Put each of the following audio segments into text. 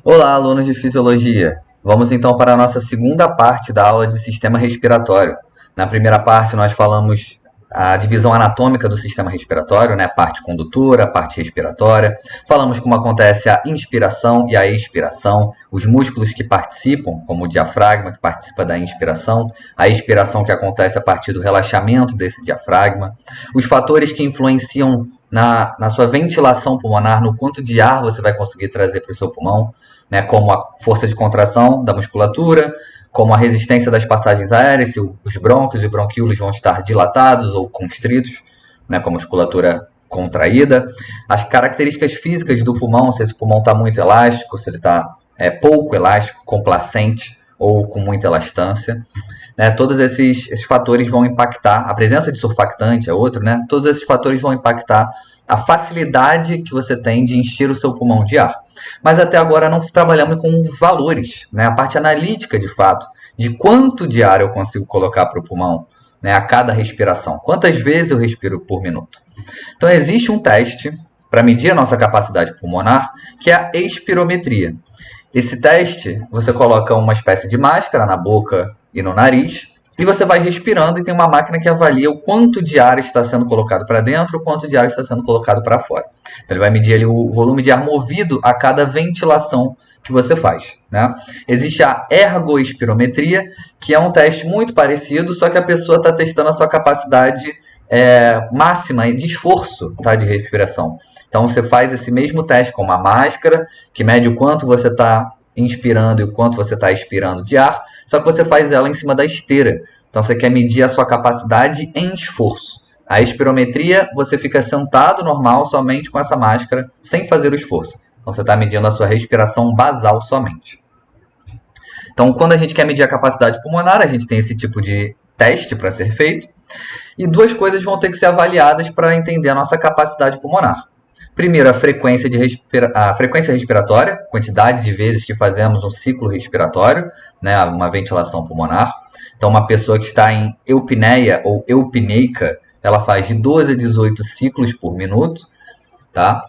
Olá, alunos de Fisiologia! Vamos então para a nossa segunda parte da aula de sistema respiratório. Na primeira parte, nós falamos a divisão anatômica do sistema respiratório, né? Parte condutora, parte respiratória. Falamos como acontece a inspiração e a expiração, os músculos que participam, como o diafragma, que participa da inspiração, a expiração que acontece a partir do relaxamento desse diafragma, os fatores que influenciam na sua ventilação pulmonar, no quanto de ar você vai conseguir trazer para o seu pulmão, né, como a força de contração da musculatura, como a resistência das passagens aéreas, se os brônquios e bronquíolos vão estar dilatados ou constritos, né, com a musculatura contraída, as características físicas do pulmão, se esse pulmão está muito elástico, se ele está pouco elástico, complacente ou com muita elastância. Né, todos esses fatores vão impactar, a presença de surfactante é outro, né, todos esses fatores vão impactar a facilidade que você tem de encher o seu pulmão de ar. Mas até agora não trabalhamos com valores, né? A parte analítica, de fato, de quanto de ar eu consigo colocar para o pulmão, né, a cada respiração. Quantas vezes eu respiro por minuto. Então, existe um teste para medir a nossa capacidade pulmonar, que é a espirometria. Esse teste, você coloca uma espécie de máscara na boca e no nariz, e você vai respirando e tem uma máquina que avalia o quanto de ar está sendo colocado para dentro, o quanto de ar está sendo colocado para fora. Então ele vai medir ali o volume de ar movido a cada ventilação que você faz. Né? Existe a ergoespirometria, que é um teste muito parecido, só que a pessoa está testando a sua capacidade máxima de esforço, tá, de respiração. Então você faz esse mesmo teste com uma máscara, que mede o quanto você está inspirando e o quanto você está expirando de ar, só que você faz ela em cima da esteira. Então você quer medir a sua capacidade em esforço. A espirometria, você fica sentado normal somente com essa máscara, sem fazer o esforço. Então você está medindo a sua respiração basal somente. Então quando a gente quer medir a capacidade pulmonar, a gente tem esse tipo de teste para ser feito. E duas coisas vão ter que ser avaliadas para entender a nossa capacidade pulmonar. Primeiro, a frequência respiratória, quantidade de vezes que fazemos um ciclo respiratório, né, uma ventilação pulmonar. Então, uma pessoa que está em eupneia ou eupneica, ela faz de 12 a 18 ciclos por minuto. Tá?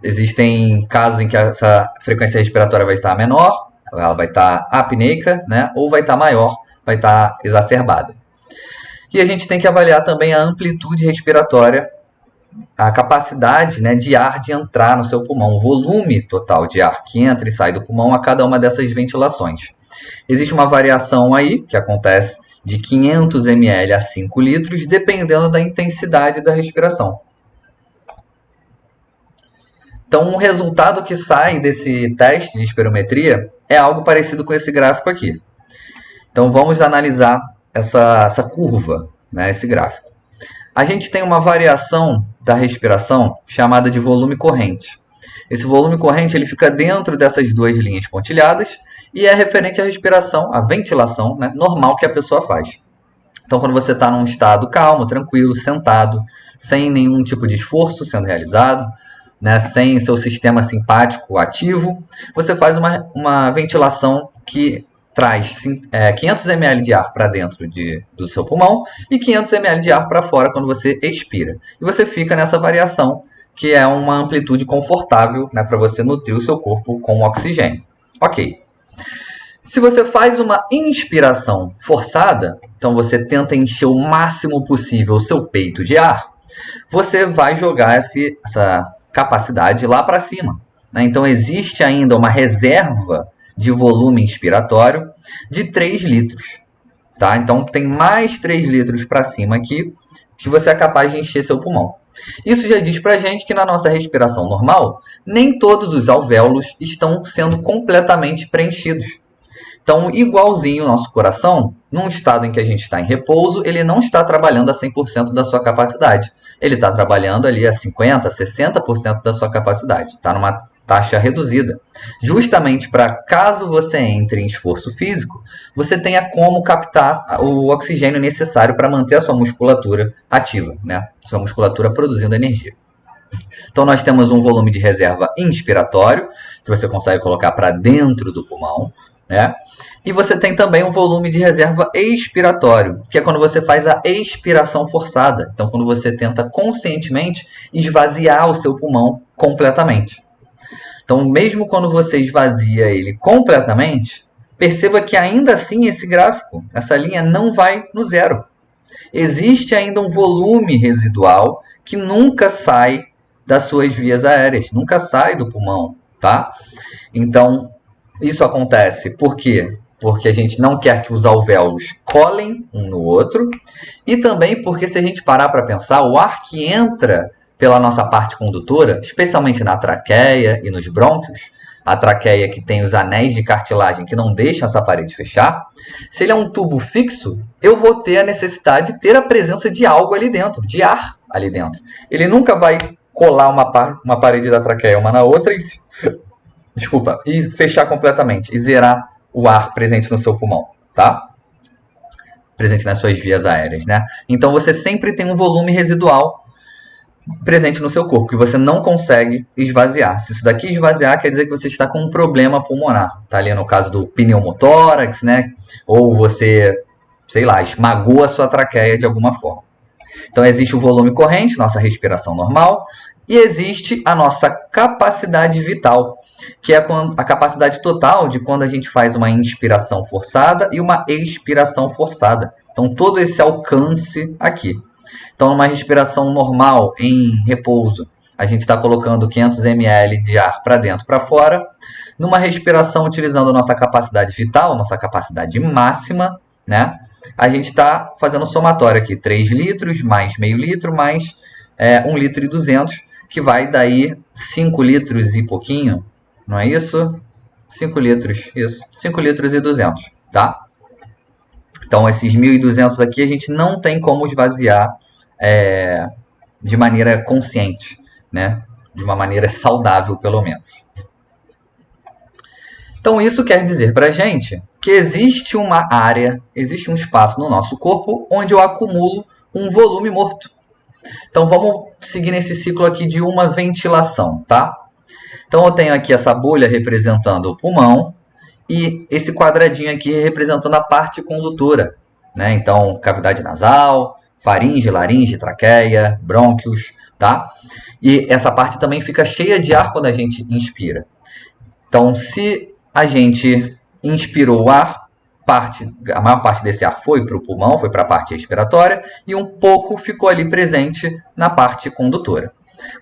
Existem casos em que essa frequência respiratória vai estar menor, ela vai estar apneica, né, ou vai estar maior, vai estar exacerbada. E a gente tem que avaliar também a amplitude respiratória, a capacidade, né, de ar de entrar no seu pulmão, o volume total de ar que entra e sai do pulmão a cada uma dessas ventilações. Existe uma variação aí, que acontece de 500 ml a 5 litros, dependendo da intensidade da respiração. Então, o resultado que sai desse teste de espirometria é algo parecido com esse gráfico aqui. Então, vamos analisar essa curva, né, esse gráfico. A gente tem uma variação da respiração chamada de volume corrente. Esse volume corrente ele fica dentro dessas duas linhas pontilhadas e é referente à respiração, à ventilação, né, normal que a pessoa faz. Então, quando você está num estado calmo, tranquilo, sentado, sem nenhum tipo de esforço sendo realizado, né, sem seu sistema simpático ativo, você faz uma ventilação que traz 500 ml de ar para dentro do seu pulmão e 500 ml de ar para fora quando você expira. E você fica nessa variação, que é uma amplitude confortável, né, para você nutrir o seu corpo com oxigênio. Ok. Se você faz uma inspiração forçada, então você tenta encher o máximo possível o seu peito de ar, você vai jogar essa capacidade lá para cima. Né? Então existe ainda uma reserva de volume inspiratório de 3 litros. Tá? Então, tem mais 3 litros para cima aqui que você é capaz de encher seu pulmão. Isso já diz para a gente que na nossa respiração normal, nem todos os alvéolos estão sendo completamente preenchidos. Então, igualzinho o nosso coração, num estado em que a gente está em repouso, ele não está trabalhando a 100% da sua capacidade. Ele está trabalhando ali a 50%, 60% da sua capacidade. Está numa taxa reduzida, justamente para caso você entre em esforço físico, você tenha como captar o oxigênio necessário para manter a sua musculatura ativa, né? Sua musculatura produzindo energia. Então nós temos um volume de reserva inspiratório, que você consegue colocar para dentro do pulmão, né? E você tem também um volume de reserva expiratório, que é quando você faz a expiração forçada. Então quando você tenta conscientemente esvaziar o seu pulmão completamente. Então, mesmo quando você esvazia ele completamente, perceba que ainda assim esse gráfico, essa linha não vai no zero. Existe ainda um volume residual que nunca sai das suas vias aéreas, nunca sai do pulmão, tá? Então, isso acontece por quê? Porque a gente não quer que os alvéolos colhem um no outro e também porque, se a gente parar para pensar, o ar que entra pela nossa parte condutora, especialmente na traqueia e nos brônquios, a traqueia que tem os anéis de cartilagem que não deixam essa parede fechar, se ele é um tubo fixo, eu vou ter a necessidade de ter a presença de algo ali dentro, de ar ali dentro. Ele nunca vai colar uma parede da traqueia uma na outra e fechar completamente e zerar o ar presente no seu pulmão, tá? Presente nas suas vias aéreas, né? Então você sempre tem um volume residual presente no seu corpo, que você não consegue esvaziar. Se isso daqui esvaziar, quer dizer que você está com um problema pulmonar. Tá ali no caso do pneumotórax, né? Ou você, sei lá, esmagou a sua traqueia de alguma forma. Então existe o volume corrente, nossa respiração normal, e existe a nossa capacidade vital, que é a capacidade total de quando a gente faz uma inspiração forçada e uma expiração forçada. Então todo esse alcance aqui. Então, numa respiração normal, em repouso, a gente está colocando 500 ml de ar para dentro, para fora. Numa respiração utilizando nossa capacidade vital, nossa capacidade máxima, né? A gente está fazendo somatório aqui, 3 litros mais meio litro mais 1 litro e 200, que vai daí 5 litros e pouquinho, não é isso? 5 litros, isso, 5 litros e 200, tá? Então, esses 1.200 aqui a gente não tem como esvaziar de maneira consciente, né? De uma maneira saudável, pelo menos. Então, isso quer dizer para a gente que existe uma área, existe um espaço no nosso corpo onde eu acumulo um volume morto. Então, vamos seguir nesse ciclo aqui de uma ventilação, tá? Então, eu tenho aqui essa bolha representando o pulmão e esse quadradinho aqui representando a parte condutora, né? Então, cavidade nasal, faringe, laringe, traqueia, brônquios, tá? E essa parte também fica cheia de ar quando a gente inspira. Então, se a gente inspirou o ar, a maior parte desse ar foi para o pulmão, foi para a parte respiratória, e um pouco ficou ali presente na parte condutora.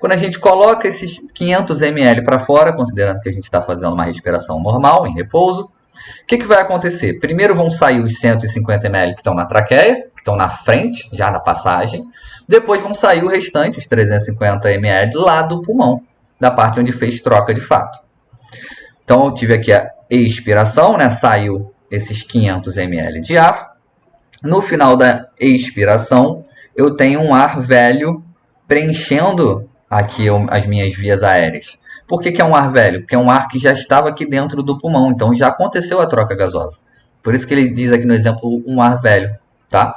Quando a gente coloca esses 500 ml para fora, considerando que a gente está fazendo uma respiração normal, em repouso, o que vai acontecer? Primeiro vão sair os 150 ml que estão na traqueia, que estão na frente, já na passagem. Depois vão sair o restante, os 350 ml, lá do pulmão, da parte onde fez troca de fato. Então, eu tive aqui a expiração, né? Saiu esses 500 ml de ar. No final da expiração, eu tenho um ar velho preenchendo aqui as minhas vias aéreas. Por que é um ar velho? Porque é um ar que já estava aqui dentro do pulmão, então já aconteceu a troca gasosa. Por isso que ele diz aqui no exemplo um ar velho, tá?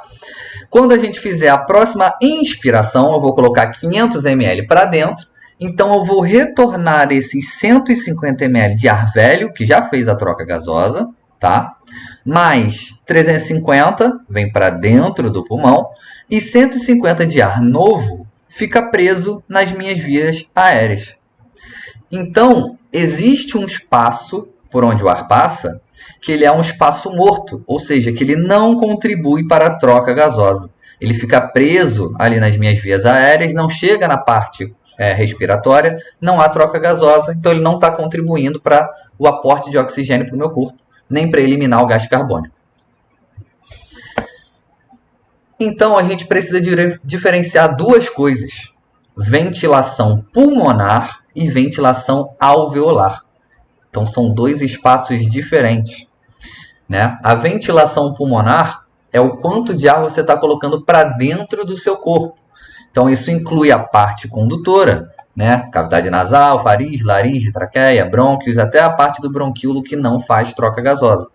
Quando a gente fizer a próxima inspiração, eu vou colocar 500 ml para dentro, então eu vou retornar esses 150 ml de ar velho, que já fez a troca gasosa, tá? Mais 350 vem para dentro do pulmão e 150 de ar novo fica preso nas minhas vias aéreas. Então, existe um espaço por onde o ar passa que ele é um espaço morto, ou seja, que ele não contribui para a troca gasosa. Ele fica preso ali nas minhas vias aéreas, não chega na parte respiratória, não há troca gasosa, então ele não está contribuindo para o aporte de oxigênio para o meu corpo, nem para eliminar o gás carbônico. Então, a gente precisa diferenciar duas coisas: ventilação pulmonar e ventilação alveolar. Então, são dois espaços diferentes, né? A ventilação pulmonar é o quanto de ar você está colocando para dentro do seu corpo. Então, isso inclui a parte condutora, né? Cavidade nasal, faringe, laringe, traqueia, brônquios, até a parte do bronquíolo que não faz troca gasosa.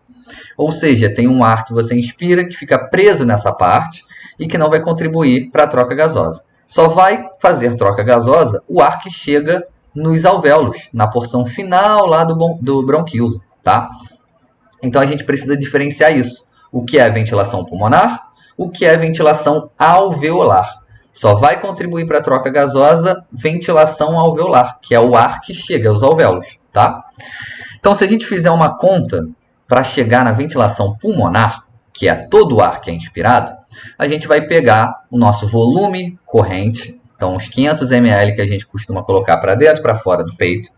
Ou seja, tem um ar que você inspira que fica preso nessa parte e que não vai contribuir para a troca gasosa. Só vai fazer troca gasosa o ar que chega nos alvéolos, na porção final lá do bronquíolo, tá? Então, a gente precisa diferenciar isso. O que é ventilação pulmonar, o que é ventilação alveolar. Só vai contribuir para a troca gasosa ventilação alveolar, que é o ar que chega aos alvéolos, tá? Então, se a gente fizer uma conta para chegar na ventilação pulmonar, que é todo o ar que é inspirado, a gente vai pegar o nosso volume corrente, então os 500 ml que a gente costuma colocar para dentro, para fora do peito,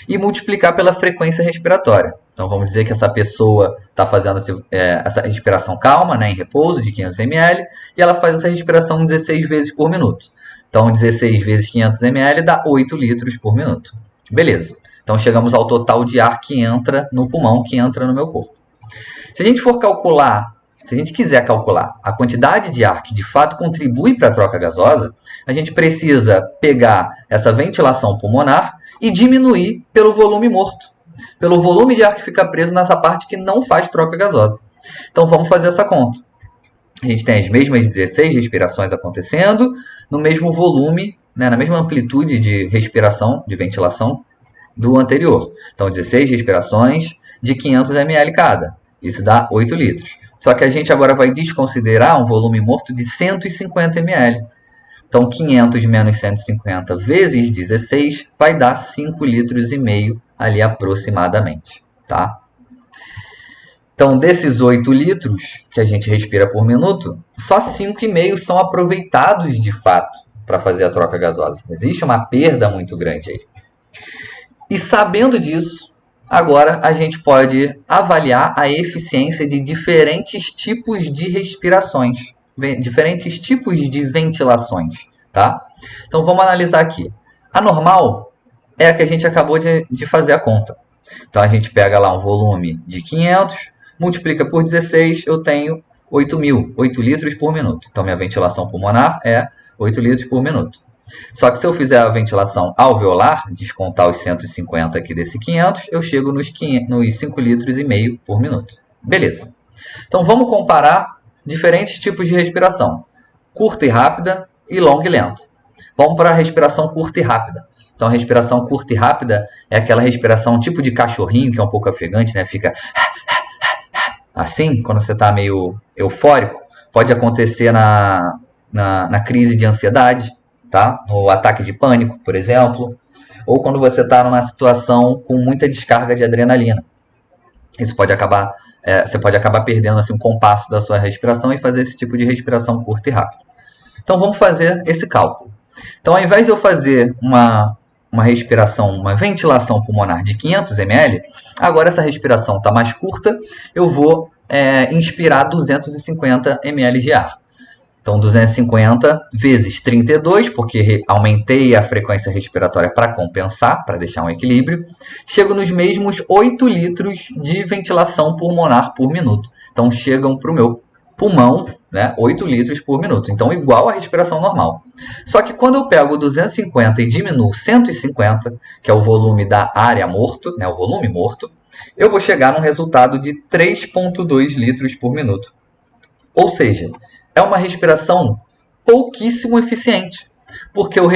e multiplicar pela frequência respiratória. Então, vamos dizer que essa pessoa está fazendo essa respiração calma, né, em repouso, de 500 ml, e ela faz essa respiração 16 vezes por minuto. Então, 16 vezes 500 ml dá 8 litros por minuto. Beleza. Então, chegamos ao total de ar que entra no pulmão, que entra no meu corpo. Se a gente for calcular, se a gente quiser calcular a quantidade de ar que de fato contribui para a troca gasosa, a gente precisa pegar essa ventilação pulmonar e diminuir pelo volume morto, pelo volume de ar que fica preso nessa parte que não faz troca gasosa. Então, vamos fazer essa conta. A gente tem as mesmas 16 respirações acontecendo, no mesmo volume, né, na mesma amplitude de respiração, de ventilação, do anterior. Então, 16 respirações de 500 ml cada. Isso dá 8 litros. Só que a gente agora vai desconsiderar um volume morto de 150 ml. Então, 500 menos 150 vezes 16 vai dar 5 litros e meio ali aproximadamente, tá? Então, desses 8 litros que a gente respira por minuto, só 5,5 são aproveitados de fato para fazer a troca gasosa. Existe uma perda muito grande aí. E sabendo disso, agora a gente pode avaliar a eficiência de diferentes tipos de respirações, diferentes tipos de ventilações, tá? Então vamos analisar aqui. A normal é a que a gente acabou de fazer a conta. Então a gente pega lá um volume de 500, multiplica por 16, eu tenho 8.000, 8 litros por minuto. Então minha ventilação pulmonar é 8 litros por minuto. Só que se eu fizer a ventilação alveolar, descontar os 150 aqui desse 500, eu chego nos 5 litros e meio por minuto. Beleza. Então vamos comparar diferentes tipos de respiração. Curta e rápida e longa e lenta. Vamos para a respiração curta e rápida. Então a respiração curta e rápida é aquela respiração tipo de cachorrinho, que é um pouco ofegante, né? Fica assim, quando você está meio eufórico. Pode acontecer na crise de ansiedade, tá? No ataque de pânico, por exemplo, ou quando você está numa situação com muita descarga de adrenalina. Isso pode acabar, você pode acabar perdendo assim, um compasso da sua respiração e fazer esse tipo de respiração curta e rápida. Então vamos fazer esse cálculo. Então, ao invés de eu fazer uma respiração, uma ventilação pulmonar de 500 ml, agora essa respiração está mais curta, eu vou inspirar 250 ml de ar. Então, 250 vezes 32, porque aumentei a frequência respiratória para compensar, para deixar um equilíbrio. Chego nos mesmos 8 litros de ventilação pulmonar por minuto. Então, chegam para o meu pulmão, né, 8 litros por minuto. Então, igual à respiração normal. Só que quando eu pego 250 e diminuo 150, que é o volume da área morto, né, o volume morto, eu vou chegar num resultado de 3,2 litros por minuto. Ou seja, é uma respiração pouquíssimo eficiente, porque eu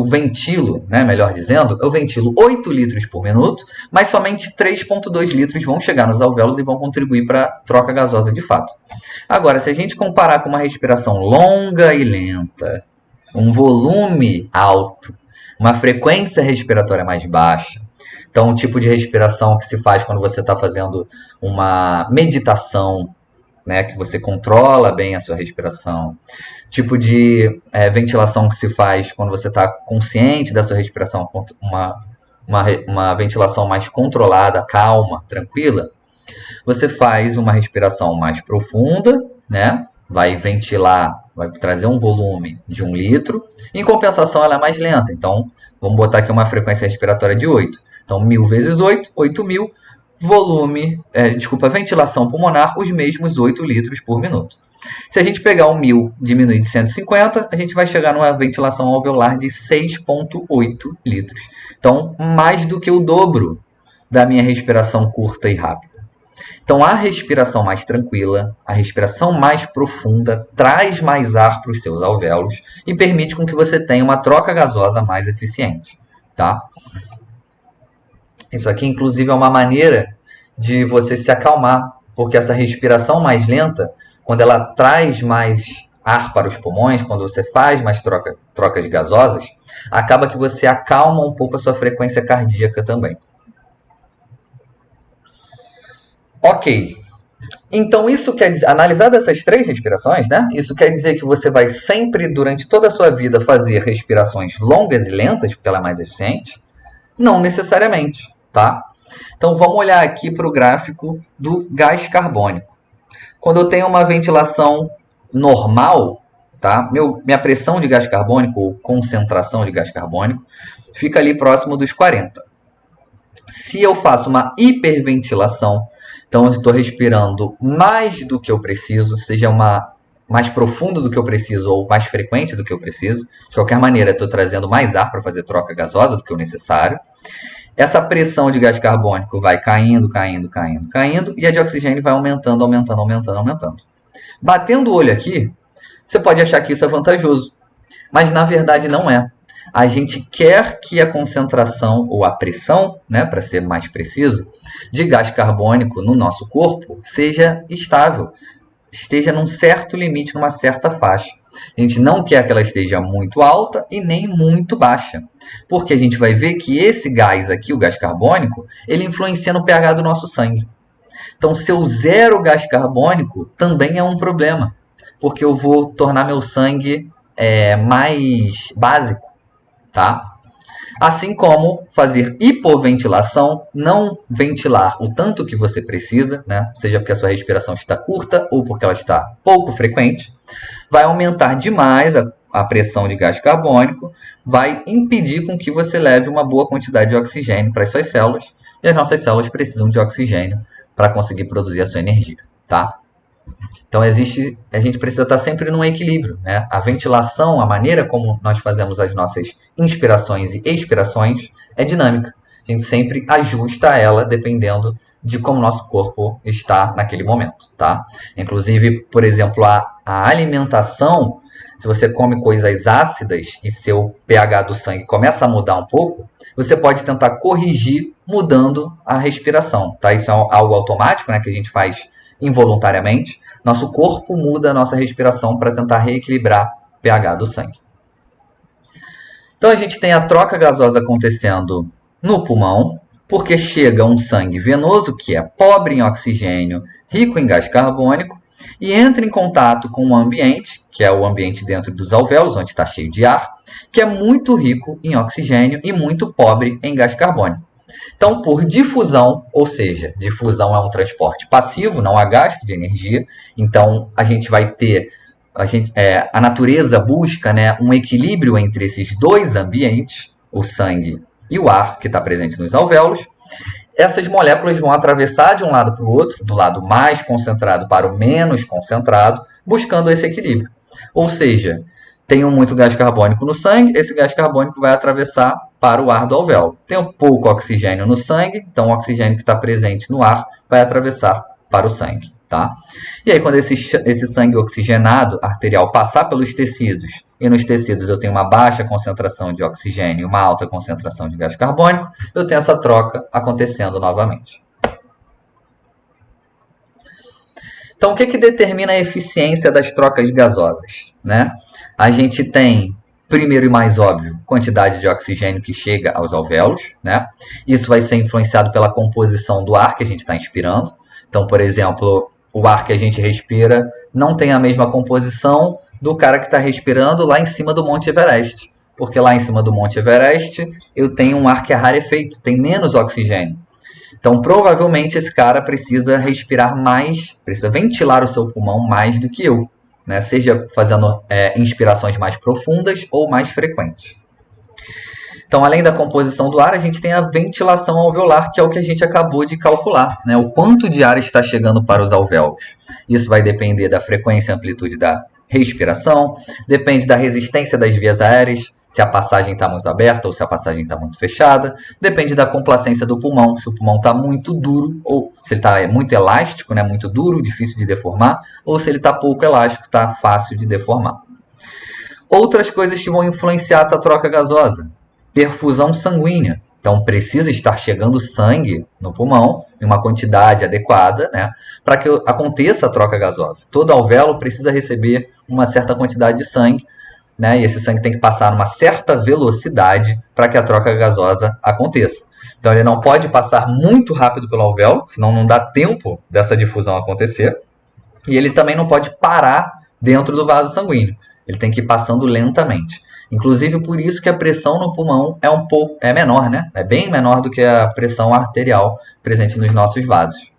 ventilo, né, melhor dizendo, eu ventilo 8 litros por minuto, mas somente 3,2 litros vão chegar nos alvéolos e vão contribuir para a troca gasosa de fato. Agora, se a gente comparar com uma respiração longa e lenta, um volume alto, uma frequência respiratória mais baixa, então um tipo de respiração que se faz quando você está fazendo uma meditação, né, que você controla bem a sua respiração, tipo de ventilação que se faz quando você está consciente da sua respiração, uma ventilação mais controlada, calma, tranquila, você faz uma respiração mais profunda, né, vai ventilar, vai trazer um volume de 1 litro, em compensação ela é mais lenta, então vamos botar aqui uma frequência respiratória de 8, então 1.000 vezes 8, 8.000, ventilação pulmonar, os mesmos 8 litros por minuto. Se a gente pegar o 1.000 e diminuir de 150, a gente vai chegar numa ventilação alveolar de 6,8 litros. Então, mais do que o dobro da minha respiração curta e rápida. Então, a respiração mais tranquila, a respiração mais profunda, traz mais ar para os seus alvéolos e permite com que você tenha uma troca gasosa mais eficiente, tá? Isso aqui, inclusive, é uma maneira de você se acalmar, porque essa respiração mais lenta, quando ela traz mais ar para os pulmões, quando você faz mais trocas gasosas, acaba que você acalma um pouco a sua frequência cardíaca também. Ok. Então, isso quer dizer, analisado essas 3 respirações, né? Isso quer dizer que você vai sempre, durante toda a sua vida, fazer respirações longas e lentas, porque ela é mais eficiente? Não necessariamente, tá? Então, vamos olhar aqui para o gráfico do gás carbônico. Quando eu tenho uma ventilação normal, tá? Minha pressão de gás carbônico, ou concentração de gás carbônico, fica ali próximo dos 40. Se eu faço uma hiperventilação, então eu estou respirando mais do que eu preciso, seja mais profundo do que eu preciso ou mais frequente do que eu preciso. De qualquer maneira, estou trazendo mais ar para fazer troca gasosa do que o necessário. Essa pressão de gás carbônico vai caindo, caindo, caindo, caindo, e a de oxigênio vai aumentando, aumentando, aumentando, aumentando. Batendo o olho aqui, você pode achar que isso é vantajoso, mas na verdade não é. A gente quer que a concentração ou a pressão, né, para ser mais preciso, de gás carbônico no nosso corpo seja estável, esteja num certo limite, numa certa faixa. A gente não quer que ela esteja muito alta e nem muito baixa, porque a gente vai ver que esse gás aqui, o gás carbônico, ele influencia no pH do nosso sangue. Então, se eu zero gás carbônico, também é um problema, porque eu vou tornar meu sangue mais básico, tá? Assim como fazer hipoventilação, não ventilar o tanto que você precisa, né? Seja porque a sua respiração está curta ou porque ela está pouco frequente, vai aumentar demais a pressão de gás carbônico, vai impedir com que você leve uma boa quantidade de oxigênio para as suas células, e as nossas células precisam de oxigênio para conseguir produzir a sua energia, tá? Então, a gente precisa estar sempre num equilíbrio, né? A ventilação, a maneira como nós fazemos as nossas inspirações e expirações é dinâmica. A gente sempre ajusta ela dependendo de como o nosso corpo está naquele momento, tá? Inclusive, por exemplo, a alimentação, se você come coisas ácidas e seu pH do sangue começa a mudar um pouco, você pode tentar corrigir mudando a respiração, tá? Isso é algo automático, né, que a gente faz involuntariamente. Nosso corpo muda a nossa respiração para tentar reequilibrar o pH do sangue. Então a gente tem a troca gasosa acontecendo no pulmão, porque chega um sangue venoso que é pobre em oxigênio, rico em gás carbônico, e entra em contato com o ambiente, que é o ambiente dentro dos alvéolos, onde está cheio de ar, que é muito rico em oxigênio e muito pobre em gás carbônico. Então, por difusão, ou seja, difusão é um transporte passivo, não há gasto de energia. Então, a gente vai ter, a natureza busca, né, um equilíbrio entre esses dois ambientes, o sangue e o ar que está presente nos alvéolos. Essas moléculas vão atravessar de um lado para o outro, do lado mais concentrado para o menos concentrado, buscando esse equilíbrio. Ou seja, tenho muito gás carbônico no sangue, esse gás carbônico vai atravessar para o ar do alvéolo. Tenho pouco oxigênio no sangue, então o oxigênio que está presente no ar vai atravessar para o sangue, tá? E aí, quando esse sangue oxigenado arterial passar pelos tecidos, e nos tecidos eu tenho uma baixa concentração de oxigênio e uma alta concentração de gás carbônico, eu tenho essa troca acontecendo novamente. Então, o que determina a eficiência das trocas gasosas, né? A gente tem, primeiro e mais óbvio, quantidade de oxigênio que chega aos alvéolos, né? Isso vai ser influenciado pela composição do ar que a gente está inspirando. Então, por exemplo, o ar que a gente respira não tem a mesma composição do cara que está respirando lá em cima do Monte Everest. Porque lá em cima do Monte Everest eu tenho um ar que é rarefeito, tem menos oxigênio. Então, provavelmente, esse cara precisa respirar mais, precisa ventilar o seu pulmão mais do que eu, né? Seja fazendo inspirações mais profundas ou mais frequentes. Então, além da composição do ar, a gente tem a ventilação alveolar, que é o que a gente acabou de calcular, né? O quanto de ar está chegando para os alvéolos. Isso vai depender da frequência e amplitude da respiração, depende da resistência das vias aéreas, se a passagem está muito aberta ou se a passagem está muito fechada, depende da complacência do pulmão, se o pulmão está muito duro ou se ele está muito elástico, né, muito duro, difícil de deformar, ou se ele está pouco elástico, está fácil de deformar. Outras coisas que vão influenciar essa troca gasosa: perfusão sanguínea. Então, precisa estar chegando sangue no pulmão em uma quantidade adequada, né, para que aconteça a troca gasosa. Todo alvéolo precisa receber uma certa quantidade de sangue, né? E esse sangue tem que passar numa certa velocidade para que a troca gasosa aconteça. Então ele não pode passar muito rápido pelo alvéolo, senão não dá tempo dessa difusão acontecer. E ele também não pode parar dentro do vaso sanguíneo. Ele tem que ir passando lentamente. Inclusive por isso que a pressão no pulmão é menor, né? É bem menor do que a pressão arterial presente nos nossos vasos.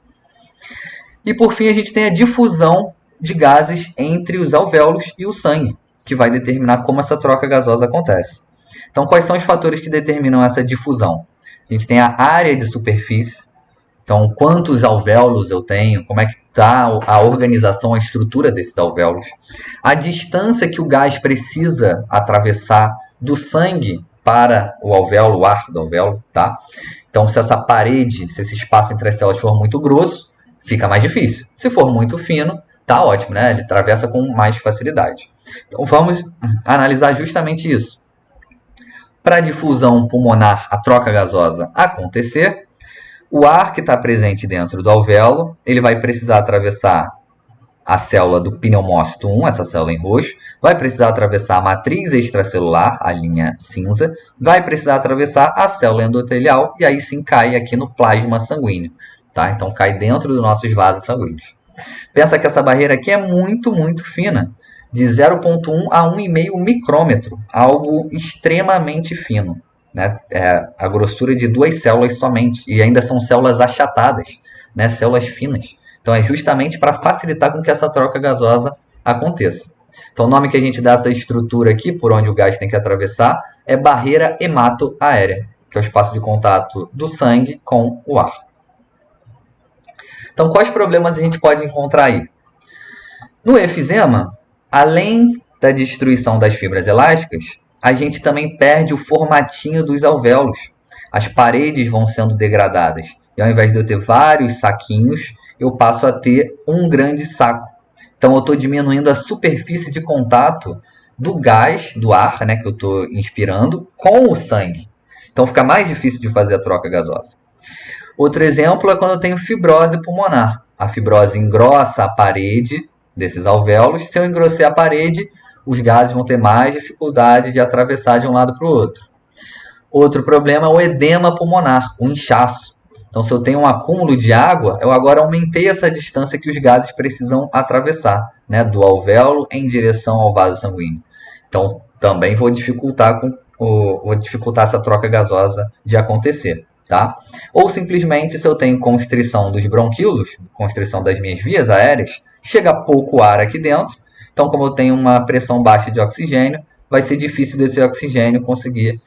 E por fim a gente tem a difusão de gases entre os alvéolos e o sangue, que vai determinar como essa troca gasosa acontece. Então quais são os fatores que determinam essa difusão? A gente tem a área de superfície, então quantos alvéolos eu tenho, como é que está a organização, a estrutura desses alvéolos, a distância que o gás precisa atravessar do sangue para o alvéolo, o ar do alvéolo, tá? Então se essa parede, se esse espaço entre as células for muito grosso, fica mais difícil. Se for muito fino, tá ótimo, né? Ele atravessa com mais facilidade. Então vamos analisar justamente isso. Para a difusão pulmonar, a troca gasosa acontecer, o ar que está presente dentro do alvéolo, ele vai precisar atravessar a célula do pneumócito 1, essa célula em roxo, vai precisar atravessar a matriz extracelular, a linha cinza, vai precisar atravessar a célula endotelial e aí sim cai aqui no plasma sanguíneo, tá? Então cai dentro dos nossos vasos sanguíneos. Pensa que essa barreira aqui é muito, muito fina, de 0,1 a 1,5 micrômetro, algo extremamente fino. Né? É a grossura de 2 células somente, e ainda são células achatadas, né? Células finas. Então é justamente para facilitar com que essa troca gasosa aconteça. Então o nome que a gente dá a essa estrutura aqui, por onde o gás tem que atravessar, é barreira hemato-aérea, que é o espaço de contato do sangue com o ar. Então quais problemas a gente pode encontrar aí? No efizema, além da destruição das fibras elásticas, a gente também perde o formatinho dos alvéolos. As paredes vão sendo degradadas. E ao invés de eu ter vários saquinhos, eu passo a ter um grande saco. Então eu estou diminuindo a superfície de contato do gás, do ar, né, que eu estou inspirando, com o sangue. Então fica mais difícil de fazer a troca gasosa. Outro exemplo é quando eu tenho fibrose pulmonar. A fibrose engrossa a parede desses alvéolos. Se eu engrossei a parede, os gases vão ter mais dificuldade de atravessar de um lado para o outro. Outro problema é o edema pulmonar, o inchaço. Então, se eu tenho um acúmulo de água, eu agora aumentei essa distância que os gases precisam atravessar, né, do alvéolo em direção ao vaso sanguíneo. Então, também vou dificultar essa troca gasosa de acontecer. Tá? Ou simplesmente, se eu tenho constrição dos bronquíolos, constrição das minhas vias aéreas, chega pouco ar aqui dentro. Então, como eu tenho uma pressão baixa de oxigênio, vai ser difícil desse oxigênio conseguir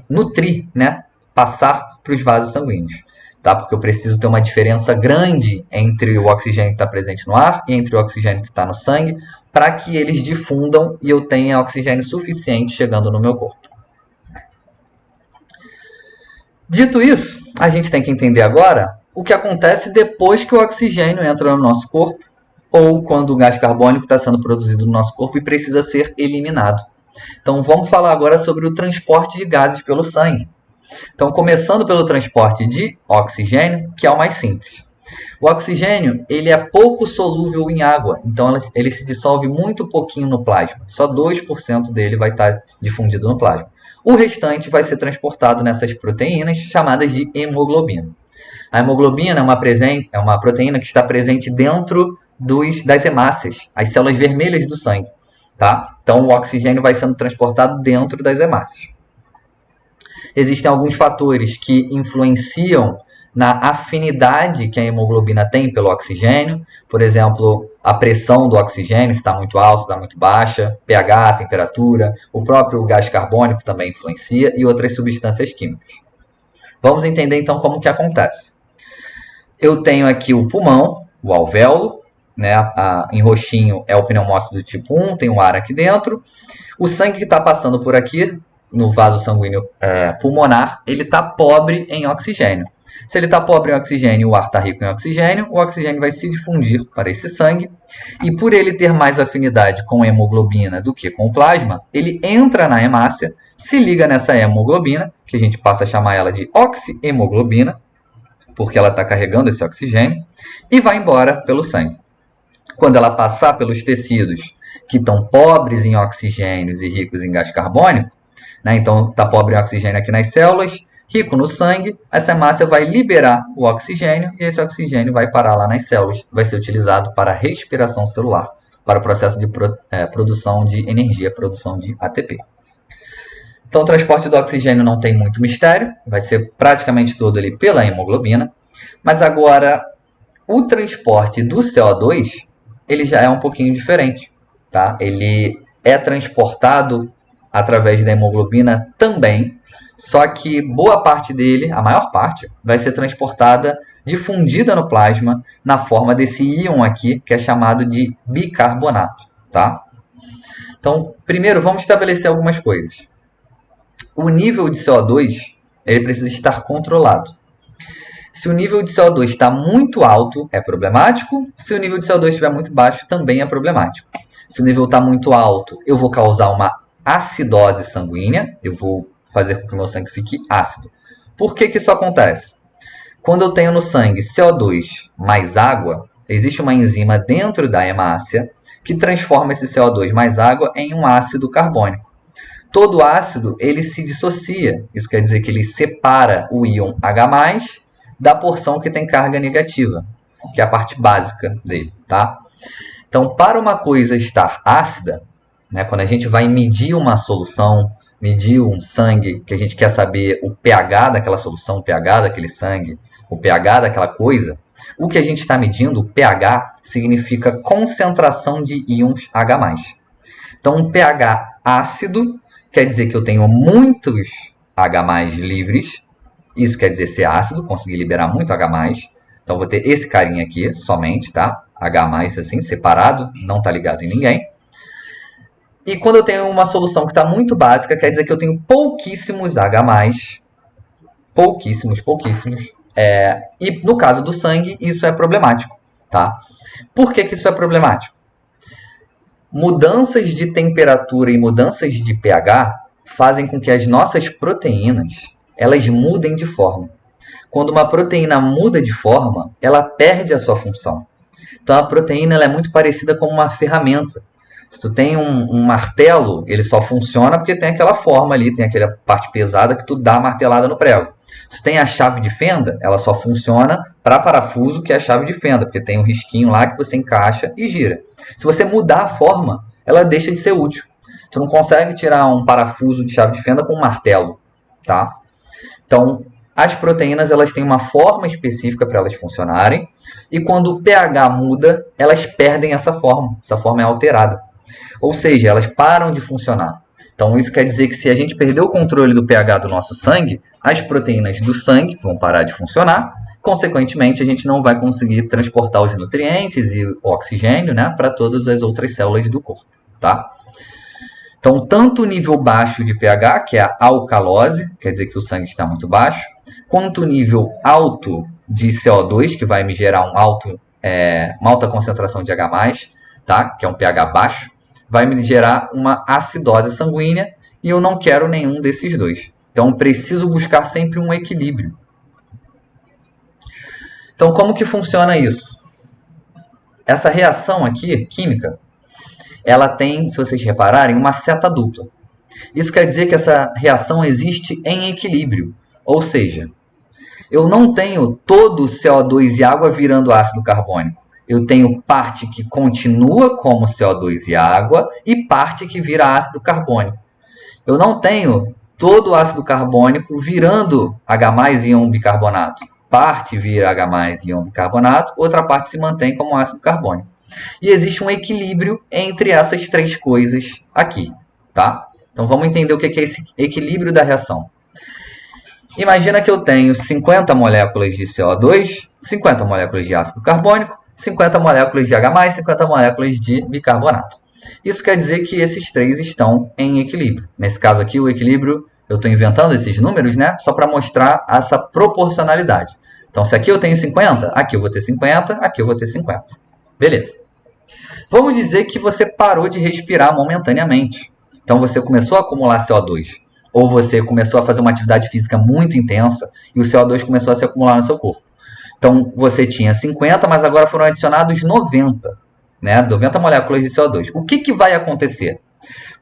nutrir, né? Passar para os vasos sanguíneos. Tá? Porque eu preciso ter uma diferença grande entre o oxigênio que está presente no ar e entre o oxigênio que está no sangue, para que eles difundam e eu tenha oxigênio suficiente chegando no meu corpo. Dito isso, a gente tem que entender agora o que acontece depois que o oxigênio entra no nosso corpo ou quando o gás carbônico está sendo produzido no nosso corpo e precisa ser eliminado. Então vamos falar agora sobre o transporte de gases pelo sangue. Então começando pelo transporte de oxigênio, que é o mais simples. O oxigênio ele é pouco solúvel em água, então ele se dissolve muito pouquinho no plasma. Só 2% dele vai estar difundido no plasma. O restante vai ser transportado nessas proteínas chamadas de hemoglobina. A hemoglobina é uma proteína que está presente dentro das hemácias, as células vermelhas do sangue. Tá? Então o oxigênio vai sendo transportado dentro das hemácias. Existem alguns fatores que influenciam na afinidade que a hemoglobina tem pelo oxigênio. Por exemplo, a pressão do oxigênio, se está muito alta, está muito baixa, pH, temperatura, o próprio gás carbônico também influencia e outras substâncias químicas. Vamos entender então como que acontece. Eu tenho aqui o pulmão, o alvéolo, né? Em roxinho é o pneumócito do tipo 1, tem um ar aqui dentro. O sangue que está passando por aqui, no vaso sanguíneo pulmonar, ele está pobre em oxigênio. Se ele está pobre em oxigênio e o ar está rico em oxigênio, o oxigênio vai se difundir para esse sangue. E por ele ter mais afinidade com a hemoglobina do que com o plasma, ele entra na hemácia, se liga nessa hemoglobina, que a gente passa a chamar ela de oxihemoglobina, porque ela está carregando esse oxigênio, e vai embora pelo sangue. quando ela passar pelos tecidos que estão pobres em oxigênios e ricos em gás carbônico, né? Então está pobre em oxigênio aqui nas células, rico no sangue, essa hemácia vai liberar o oxigênio e esse oxigênio vai parar lá nas células, vai ser utilizado para a respiração celular, para o processo de produção de energia, produção de ATP. Então o transporte do oxigênio não tem muito mistério, vai ser praticamente todo ali pela hemoglobina, mas agora o transporte do CO2 ele já é um pouquinho diferente, tá? Ele é transportado através da hemoglobina também, só que boa parte dele, a maior parte, vai ser transportada, difundida no plasma, na forma desse íon aqui, que é chamado de bicarbonato, tá? Então, primeiro, vamos estabelecer algumas coisas. O nível de CO2 ele precisa estar controlado. Se o nível de CO2 está muito alto, é problemático. Se o nível de CO2 estiver muito baixo, também é problemático. Se o nível está muito alto, eu vou causar uma acidose sanguínea, eu vou fazer com que o meu sangue fique ácido. Por que isso acontece? Quando eu tenho no sangue CO2 mais água, existe uma enzima dentro da hemácia que transforma esse CO2 mais água em um ácido carbônico. Todo ácido ele se dissocia, isso quer dizer que ele separa o íon H+, da porção que tem carga negativa, que é a parte básica dele, tá? Então, para uma coisa estar ácida, né, quando a gente vai medir uma solução, medir um sangue, que a gente quer saber o pH daquela solução, o pH daquele sangue, o pH daquela coisa, o que a gente está medindo, o pH, significa concentração de íons H+. Então, um pH ácido quer dizer que eu tenho muitos H+ livres. Isso quer dizer ser ácido, conseguir liberar muito H+. Então, vou ter esse carinha aqui somente, tá? H+, assim, separado, não está ligado em ninguém. E quando eu tenho uma solução que está muito básica, quer dizer que eu tenho pouquíssimos H+. Pouquíssimos. E no caso do sangue, isso é problemático, tá? Por que isso é problemático? Mudanças de temperatura e mudanças de pH fazem com que as nossas proteínas elas mudem de forma. Quando uma proteína muda de forma, ela perde a sua função. Então a proteína ela é muito parecida com uma ferramenta. Se tu tem um martelo, ele só funciona porque tem aquela forma ali, tem aquela parte pesada que tu dá a martelada no prego. Se tem a chave de fenda, ela só funciona para parafuso, que é a chave de fenda, porque tem um risquinho lá que você encaixa e gira. Se você mudar a forma, ela deixa de ser útil. Tu não consegue tirar um parafuso de chave de fenda com um martelo, tá? Então, as proteínas elas têm uma forma específica para elas funcionarem, e quando o pH muda, elas perdem essa forma é alterada. Ou seja, elas param de funcionar. Então, isso quer dizer que se a gente perder o controle do pH do nosso sangue, as proteínas do sangue vão parar de funcionar. Consequentemente, a gente não vai conseguir transportar os nutrientes e o oxigênio, né, para todas as outras células do corpo, tá? Então, tanto o nível baixo de pH, que é a alcalose, quer dizer que o sangue está muito baixo, quanto o nível alto de CO2, que vai me gerar uma alta concentração de H+, tá, que é um pH baixo, vai me gerar uma acidose sanguínea, e eu não quero nenhum desses dois. Então, preciso buscar sempre um equilíbrio. Então, como que funciona isso? Essa reação aqui, química, ela tem, se vocês repararem, uma seta dupla. Isso quer dizer que essa reação existe em equilíbrio. Ou seja, eu não tenho todo o CO2 e água virando ácido carbônico. Eu tenho parte que continua como CO2 e água e parte que vira ácido carbônico. Eu não tenho todo o ácido carbônico virando H+ íon bicarbonato. Parte vira H+ íon bicarbonato, outra parte se mantém como ácido carbônico. E existe um equilíbrio entre essas três coisas aqui, tá? Então vamos entender o que é esse equilíbrio da reação. Imagina que eu tenho 50 moléculas de CO2, 50 moléculas de ácido carbônico, 50 moléculas de H+, 50 moléculas de bicarbonato. Isso quer dizer que esses três estão em equilíbrio. Nesse caso aqui, o equilíbrio, eu estou inventando esses números, né? Só para mostrar essa proporcionalidade. Então, se aqui eu tenho 50, aqui eu vou ter 50, aqui eu vou ter 50. Beleza. Vamos dizer que você parou de respirar momentaneamente. Então, você começou a acumular CO2. Ou você começou a fazer uma atividade física muito intensa e o CO2 começou a se acumular no seu corpo. Então, você tinha 50, mas agora foram adicionados 90. né? 90 moléculas de CO2. O que vai acontecer?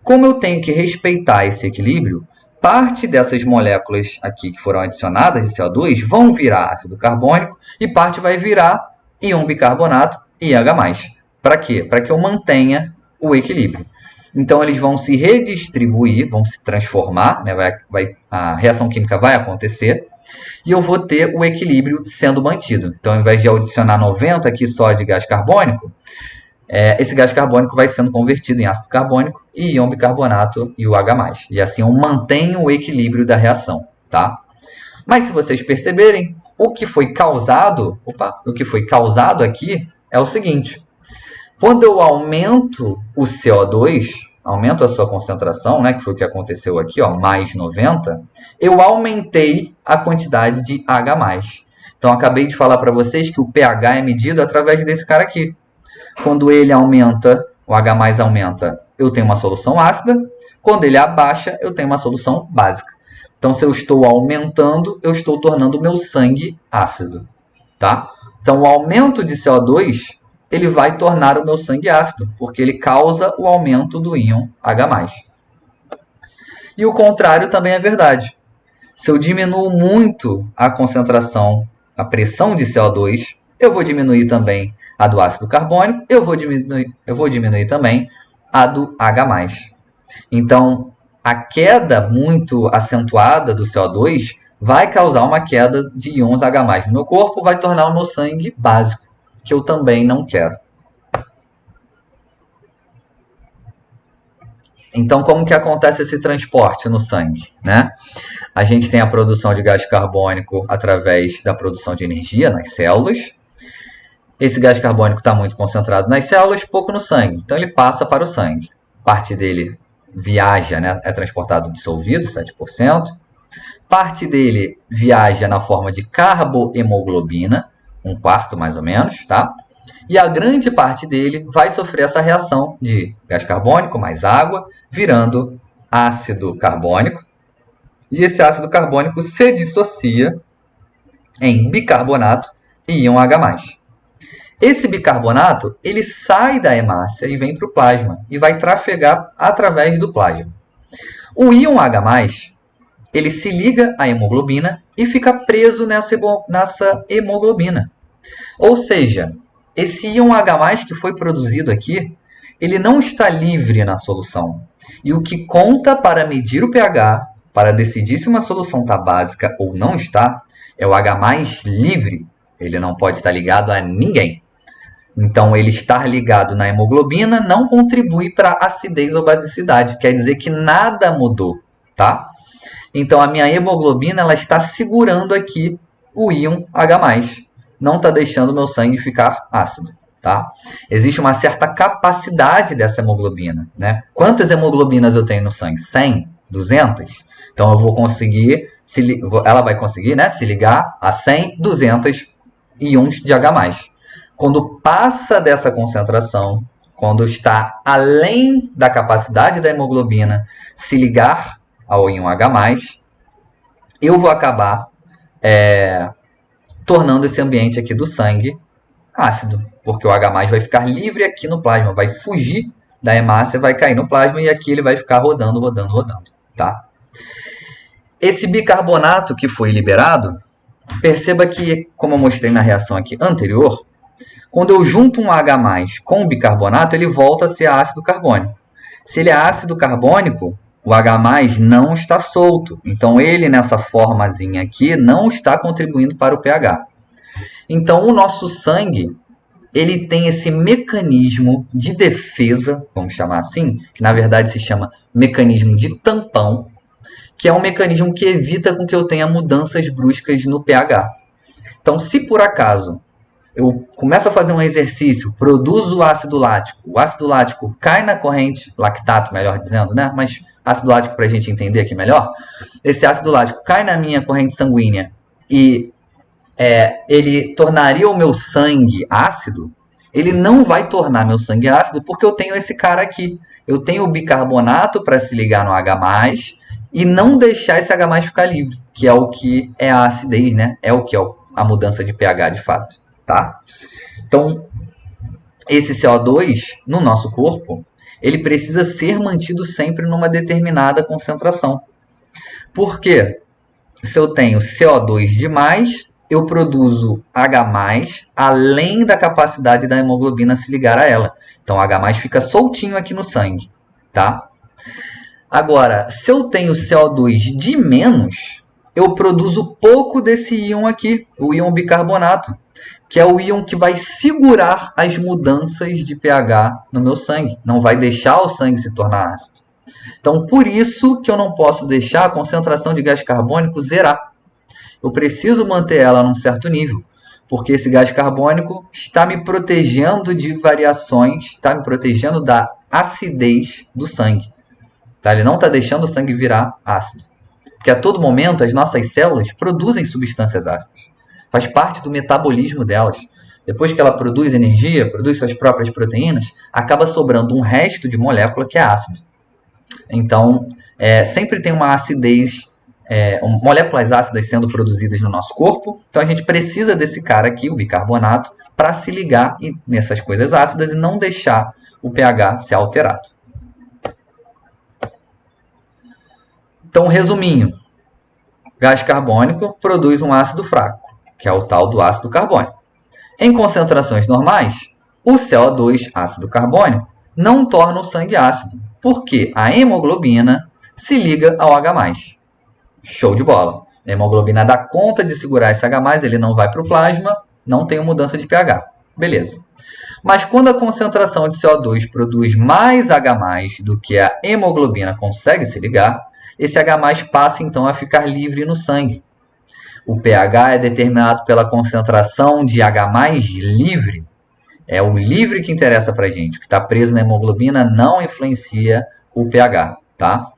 Como eu tenho que respeitar esse equilíbrio, parte dessas moléculas aqui que foram adicionadas de CO2 vão virar ácido carbônico e parte vai virar íon bicarbonato e H+. Para quê? Para que eu mantenha o equilíbrio. Então, eles vão se redistribuir, vão se transformar, né? A reação química vai acontecer e eu vou ter o equilíbrio sendo mantido. Então, ao invés de adicionar 90 aqui só de gás carbônico, esse gás carbônico vai sendo convertido em ácido carbônico e íon bicarbonato e o H+. E assim eu mantenho o equilíbrio da reação, tá? Mas se vocês perceberem, o que foi causado aqui é o seguinte: quando eu aumento o CO2, aumento a sua concentração, né, que foi o que aconteceu aqui, ó, mais 90, eu aumentei a quantidade de H+. Então, acabei de falar para vocês que o pH é medido através desse cara aqui. Quando ele aumenta, o H+ aumenta, eu tenho uma solução ácida. Quando ele abaixa, eu tenho uma solução básica. Então, se eu estou aumentando, eu estou tornando o meu sangue ácido, tá? Então, o aumento de CO2, ele vai tornar o meu sangue ácido, porque ele causa o aumento do íon H+. E o contrário também é verdade. Se eu diminuo muito a concentração, a pressão de CO2, eu vou diminuir também a do ácido carbônico, eu vou diminuir também a do H+. Então, a queda muito acentuada do CO2 vai causar uma queda de íons H+ no meu corpo, vai tornar o meu sangue básico, que eu também não quero. Então, como que acontece esse transporte no sangue, né? A gente tem a produção de gás carbônico através da produção de energia nas células. Esse gás carbônico está muito concentrado nas células, pouco no sangue. Então, ele passa para o sangue. Parte dele viaja, né? É transportado dissolvido, 7%. Parte dele viaja na forma de carbohemoglobina, 1/4 mais ou menos, tá? E a grande parte dele vai sofrer essa reação de gás carbônico mais água, virando ácido carbônico. E esse ácido carbônico se dissocia em bicarbonato e íon H+. Esse bicarbonato, ele sai da hemácia e vem para o plasma e vai trafegar através do plasma. O íon H+, ele se liga à hemoglobina e fica preso nessa hemoglobina. Ou seja, esse íon H+, que foi produzido aqui, ele não está livre na solução. E o que conta para medir o pH, para decidir se uma solução está básica ou não está, é o H+ livre. Ele não pode estar ligado a ninguém. Então, ele estar ligado na hemoglobina não contribui para acidez ou basicidade. Quer dizer que nada mudou, tá? Então, a minha hemoglobina ela está segurando aqui o íon H+. Não está deixando o meu sangue ficar ácido, tá? Existe uma certa capacidade dessa hemoglobina, né? Quantas hemoglobinas eu tenho no sangue? 100? 200? Então, eu vou conseguir, ela vai conseguir, né, se ligar a 100, 200 íons de H+. Quando passa dessa concentração, quando está além da capacidade da hemoglobina se ligar ao íon H+, eu vou acabar tornando esse ambiente aqui do sangue ácido, porque o H+ vai ficar livre aqui no plasma, vai fugir da hemácia, vai cair no plasma e aqui ele vai ficar rodando, tá? Esse bicarbonato que foi liberado, perceba que, como eu mostrei na reação aqui anterior, quando eu junto um H+ com o bicarbonato, ele volta a ser ácido carbônico. Se ele é ácido carbônico, o H+ não está solto. Então, ele, nessa formazinha aqui, não está contribuindo para o pH. Então, o nosso sangue, ele tem esse mecanismo de defesa, vamos chamar assim, que na verdade se chama mecanismo de tampão, que é um mecanismo que evita com que eu tenha mudanças bruscas no pH. Então, se por acaso eu começo a fazer um exercício, produzo ácido lático cai na corrente, lactato, melhor dizendo, né? Mas ácido lático para a gente entender aqui melhor. Esse ácido lático cai na minha corrente sanguínea e ele tornaria o meu sangue ácido. Ele não vai tornar meu sangue ácido porque eu tenho esse cara aqui. Eu tenho o bicarbonato para se ligar no H+, e não deixar esse H+ ficar livre, que é o que é a acidez, né? É o que é a mudança de pH de fato. Tá? Então, esse CO2 no nosso corpo, ele precisa ser mantido sempre numa determinada concentração. Por quê? Se eu tenho CO2 demais, eu produzo H+, além da capacidade da hemoglobina se ligar a ela. Então, H+, fica soltinho aqui no sangue, tá? Agora, se eu tenho CO2 de menos, eu produzo pouco desse íon aqui, o íon bicarbonato, que é o íon que vai segurar as mudanças de pH no meu sangue, não vai deixar o sangue se tornar ácido. Então, por isso que eu não posso deixar a concentração de gás carbônico zerar. Eu preciso manter ela num certo nível, porque esse gás carbônico está me protegendo de variações, está me protegendo da acidez do sangue. Tá? Ele não está deixando o sangue virar ácido. Porque a todo momento as nossas células produzem substâncias ácidas. Faz parte do metabolismo delas. Depois que ela produz energia, produz suas próprias proteínas, acaba sobrando um resto de molécula que é ácido. Então, sempre tem uma acidez, moléculas ácidas sendo produzidas no nosso corpo. Então, a gente precisa desse cara aqui, o bicarbonato, para se ligar nessas coisas ácidas e não deixar o pH ser alterado. Então, resuminho, gás carbônico produz um ácido fraco, que é o tal do ácido carbônico. Em concentrações normais, o CO2, ácido carbônico, não torna o sangue ácido, porque a hemoglobina se liga ao H+. Show de bola. A hemoglobina dá conta de segurar esse H+, ele não vai para o plasma, não tem mudança de pH. Beleza. Mas quando a concentração de CO2 produz mais H+ do que a hemoglobina consegue se ligar, esse H+ passa então a ficar livre no sangue. O pH é determinado pela concentração de H+ livre. É o livre que interessa para a gente. O que está preso na hemoglobina não influencia o pH, tá?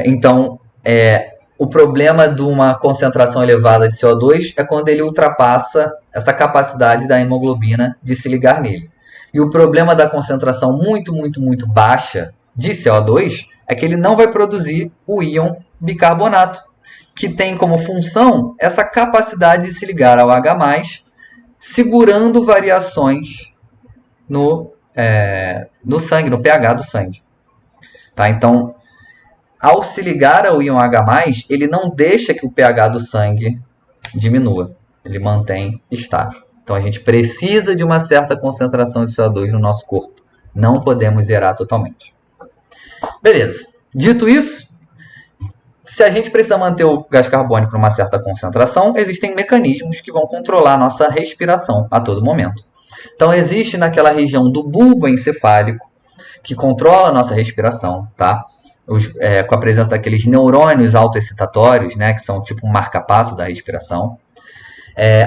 Então, o problema de uma concentração elevada de CO2 é quando ele ultrapassa essa capacidade da hemoglobina de se ligar nele. E o problema da concentração muito, muito, muito baixa de CO2 é que ele não vai produzir o íon bicarbonato, que tem como função essa capacidade de se ligar ao H+, segurando variações no sangue, no pH do sangue. Tá? Então, ao se ligar ao íon H+, ele não deixa que o pH do sangue diminua. Ele mantém estável. Então, a gente precisa de uma certa concentração de CO2 no nosso corpo. Não podemos zerar totalmente. Beleza. Dito isso, se a gente precisa manter o gás carbônico numa certa concentração, existem mecanismos que vão controlar a nossa respiração a todo momento. Então, existe naquela região do bulbo encefálico, que controla a nossa respiração, tá? Com a presença daqueles neurônios autoexcitatórios, né, que são tipo um marca-passo da respiração.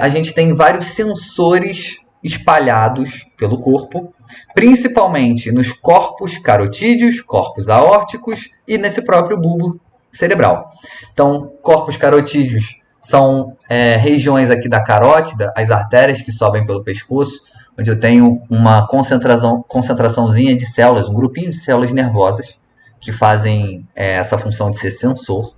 A gente tem vários sensores espalhados pelo corpo, principalmente nos corpos carotídeos, corpos aórticos e nesse próprio bulbo cerebral. Então, corpos carotídeos são regiões aqui da carótida, as artérias que sobem pelo pescoço, onde eu tenho uma concentraçãozinha de células, um grupinho de células nervosas que fazem essa função de ser sensor.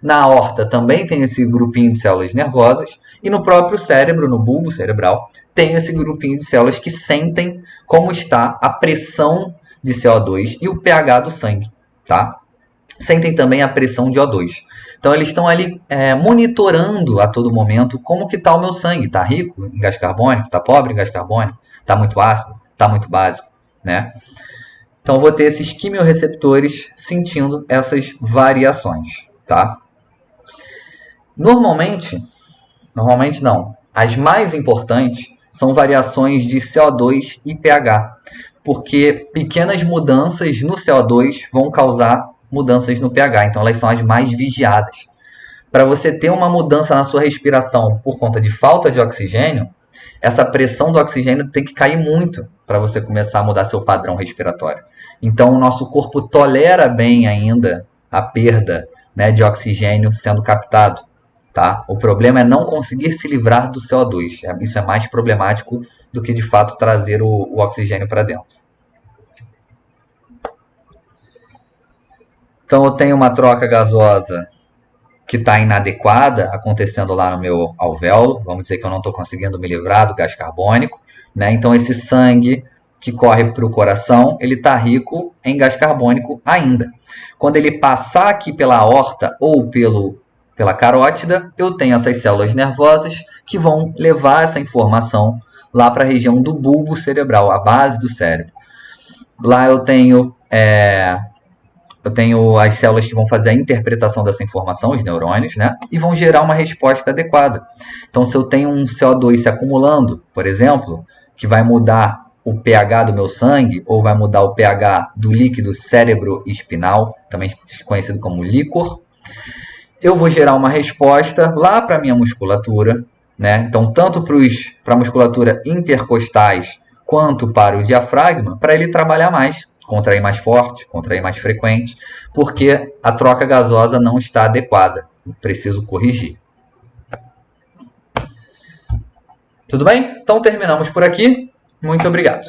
Na aorta também tem esse grupinho de células nervosas e no próprio cérebro, no bulbo cerebral, tem esse grupinho de células que sentem como está a pressão de CO2 e o pH do sangue, tá? Sentem também a pressão de O2. Então, eles estão ali monitorando a todo momento como que está o meu sangue. Está rico em gás carbônico? Está pobre em gás carbônico? Está muito ácido? Está muito básico? Né? Então, eu vou ter esses quimiorreceptores sentindo essas variações. Tá? Normalmente não. As mais importantes são variações de CO2 e pH. Porque pequenas mudanças no CO2 vão causar mudanças no pH, então elas são as mais vigiadas. Para você ter uma mudança na sua respiração por conta de falta de oxigênio, essa pressão do oxigênio tem que cair muito para você começar a mudar seu padrão respiratório. Então, o nosso corpo tolera bem ainda a perda, né, de oxigênio sendo captado. Tá? O problema é não conseguir se livrar do CO2. Isso é mais problemático do que, de fato, trazer o oxigênio para dentro. Então, eu tenho uma troca gasosa que está inadequada acontecendo lá no meu alvéolo. Vamos dizer que eu não estou conseguindo me livrar do gás carbônico, né? Então esse sangue que corre para o coração, ele está rico em gás carbônico ainda. Quando ele passar aqui pela aorta ou pela carótida, eu tenho essas células nervosas que vão levar essa informação lá para a região do bulbo cerebral, a base do cérebro. Lá eu tenho as células que vão fazer a interpretação dessa informação, os neurônios, né? E vão gerar uma resposta adequada. Então, se eu tenho um CO2 se acumulando, por exemplo, que vai mudar o pH do meu sangue, ou vai mudar o pH do líquido cérebro-espinal, também conhecido como líquor, eu vou gerar uma resposta lá para a minha musculatura, né? Então, tanto para a musculatura intercostais quanto para o diafragma, para ele trabalhar mais, contrair mais forte, contrair mais frequente, porque a troca gasosa não está adequada. Preciso corrigir. Tudo bem? Então terminamos por aqui. Muito obrigado.